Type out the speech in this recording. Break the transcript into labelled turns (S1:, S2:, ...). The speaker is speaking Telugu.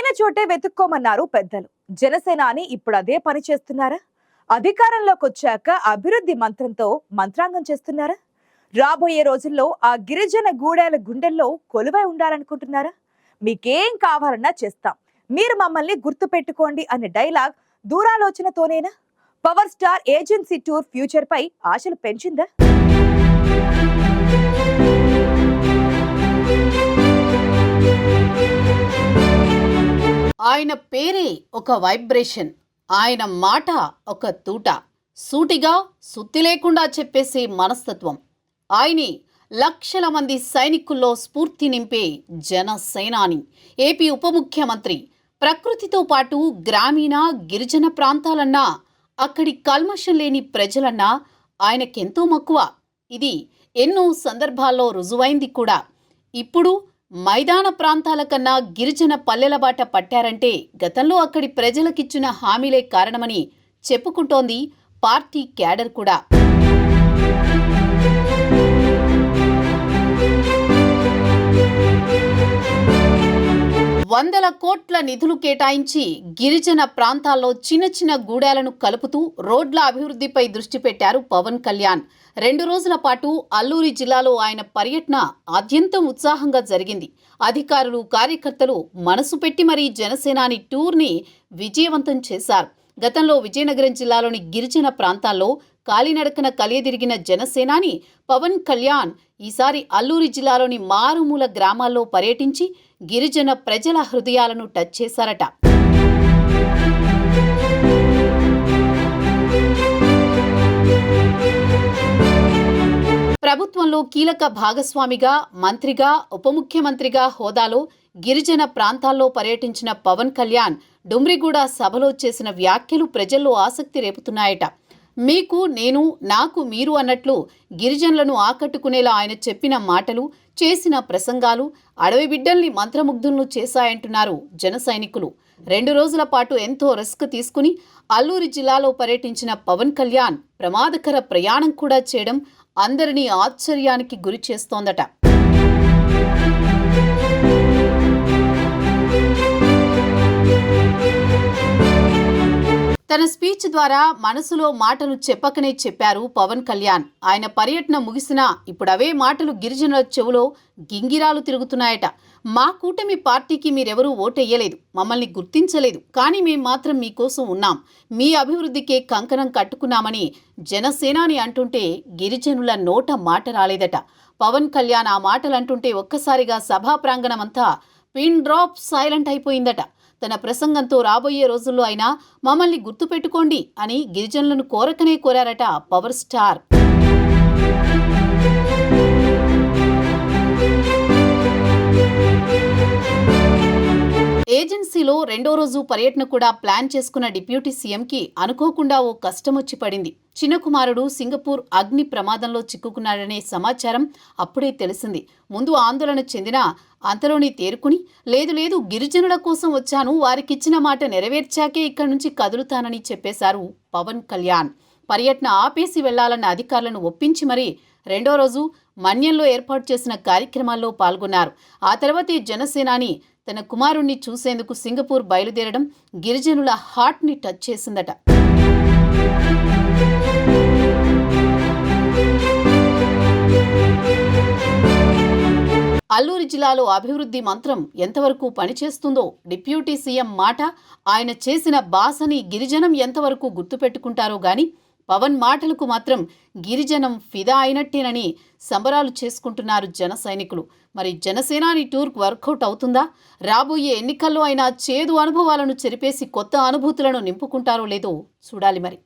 S1: పోయిన చోటే వెతుక్కోమన్నారు పెద్దలు. జనసేనాని ఇప్పుడు అదే పని చేస్తున్నారా? అధికారంలోకి వచ్చాక అభివృద్ధి మంత్రంతో మంత్రాంగం చేస్తున్నారా? రాబోయే రోజుల్లో ఆ గిరిజన గూడెల గుండెల్లో కొలువై ఉండాలనుకుంటున్నారా? మీకేం కావాలన్నా చేస్తాం, మీరు మమ్మల్ని గుర్తు పెట్టుకోండి అనే డైలాగ్ దూరాలోచనతోనేనా? Power star agency tour future పై ఆశలు పెంచిందా?
S2: ఆయన పేరే ఒక వైబ్రేషన్, ఆయన మాట ఒక తూట, సూటిగా సుత్తి లేకుండా చెప్పేసే మనస్తత్వం. ఆయనే లక్షల మంది సైనికుల్లో స్ఫూర్తి నింపే జనసేనాని, ఏపీ ఉప ముఖ్యమంత్రి. ప్రకృతితో పాటు గ్రామీణ గిరిజన ప్రాంతాలన్నా, అక్కడి కల్మషం లేని ప్రజలన్నా ఆయనకెంతో మక్కువ. ఇది ఎన్నో సందర్భాల్లో రుజువైంది కూడా. ఇప్పుడు మైదాన ప్రాంతాల కన్నా గిరిజన పల్లెల బాట పట్టారంటే గతంలో అక్కడి ప్రజలకిచ్చిన హామీలే కారణమని చెప్పుకుంటోంది పార్టీ క్యాడర్ కూడా. వందల కోట్ల నిధులు కేటాయించి గిరిజన ప్రాంతాల్లో చిన్న చిన్న గూడాలను కలుపుతూ రోడ్ల అభివృద్ధిపై దృష్టి పెట్టారు పవన్ కళ్యాణ్. 2 రోజుల పాటు అల్లూరి జిల్లాలో ఆయన పర్యటన అత్యంతం ఉత్సాహంగా జరిగింది. అధికారులు, కార్యకర్తలు మనసు పెట్టి మరీ జనసేనాని టూర్ని విజయవంతం చేశారు. గతంలో విజయనగరం జిల్లాలోని గిరిజన ప్రాంతాల్లో కాలినడకన కలియదిరిగిన జనసేనాని పవన్ కళ్యాణ్ ఈసారి అల్లూరి జిల్లాలోని మారుమూల గ్రామాల్లో పర్యటించి గిరిజన ప్రజల హృదయాలను టచ్ చేశారట. ప్రభుత్వంలో కీలక భాగస్వామిగా, మంత్రిగా, ఉప ముఖ్యమంత్రిగా హోదాలో గిరిజన ప్రాంతాల్లో పర్యటించిన పవన్ కళ్యాణ్ డుమ్రిగూడ సభలో చేసిన వ్యాఖ్యలు ప్రజల్లో ఆసక్తి రేపుతున్నాయట. మీకు నేను, నాకు మీరు అన్నట్లు గిరిజనులను ఆకట్టుకునేలా ఆయన చెప్పిన మాటలు, చేసిన ప్రసంగాలు అడవి బిడ్డల్ని మంత్రముగ్ధులను చేశాయంటున్నారు జన సైనికులు. 2 రోజుల పాటు ఎంతో రిస్క్ తీసుకుని అల్లూరి జిల్లాలో పర్యటించిన పవన్ కళ్యాణ్ ప్రమాదకర ప్రయాణం కూడా చేయడం అందరినీ ఆశ్చర్యానికి గురి చేస్తోందట. తన స్పీచ్ ద్వారా మనసులో మాటలు చెప్పకనే చెప్పారు పవన్ కళ్యాణ్. ఆయన పర్యటన ముగిసినా ఇప్పుడు అవే మాటలు గిరిజనుల చెవులో గింగిరాలు తిరుగుతున్నాయట. మా కూటమి పార్టీకి మీరెవరూ ఓటెయ్యలేదు, మమ్మల్ని గుర్తించలేదు, కానీ మేం మాత్రం మీకోసం ఉన్నాం, మీ అభివృద్ధికే కంకణం కట్టుకున్నామని జనసేనాని అంటుంటే గిరిజనుల నోట మాట రాలేదట. పవన్ కళ్యాణ్ ఆ మాటలంటుంటే ఒక్కసారిగా సభా ప్రాంగణమంతా పిన్ డ్రాప్ సైలెంట్ అయిపోయిందట. తన ప్రసంగంతో రాబోయే రోజుల్లో అయినా మమ్మల్ని గుర్తుపెట్టుకోండి అని గిరిజనులను కోరకనే కోరారట పవర్ స్టార్. ఏజెన్సీలో 2వ రోజు పర్యటన కూడా ప్లాన్ చేసుకున్న డిప్యూటీ సీఎంకి అనుకోకుండా ఓ కష్టం వచ్చి పడింది. చిన్న కుమారుడు సింగపూర్ అగ్ని ప్రమాదంలో చిక్కుకున్నాడనే సమాచారం అప్పుడే తెలిసింది. ముందు ఆందోళన చెందినా అంతలోనే తేరుకుని లేదు గిరిజనుల కోసం వచ్చాను, వారికిచ్చిన మాట నెరవేర్చాకే ఇక్కడి నుంచి కదులుతానని చెప్పేశారు పవన్ కళ్యాణ్. పర్యటన ఆపేసి వెళ్లాలన్న అధికారులను ఒప్పించి మరీ 2వ రోజు మన్యంలో ఏర్పాటు చేసిన కార్యక్రమాల్లో పాల్గొన్నారు. ఆ తర్వాతే జనసేనాని తన కుమారుణ్ణి చూసేందుకు సింగపూర్ బయలుదేరడం గిరిజనుల హార్ట్ని టచ్ చేసిందట. అల్లూరి జిల్లాలో అభివృద్ధి మంత్రం ఎంతవరకు పనిచేస్తుందో, డిప్యూటీ సీఎం మాట, ఆయన చేసిన బాసని గిరిజనం ఎంతవరకు గుర్తుపెట్టుకుంటారో గాని పవన్ మాటలకు మాత్రం గిరిజనం ఫిదా అయినట్టేనని సంబరాలు చేసుకుంటున్నారు జన సైనికులు. మరి జనసేనాని టూర్ వర్కౌట్ అవుతుందా? రాబోయే ఎన్నికల్లో అయినా చేదు అనుభవాలను చెరిపేసి కొత్త అనుభూతులను నింపుకుంటారో లేదో చూడాలి మరి.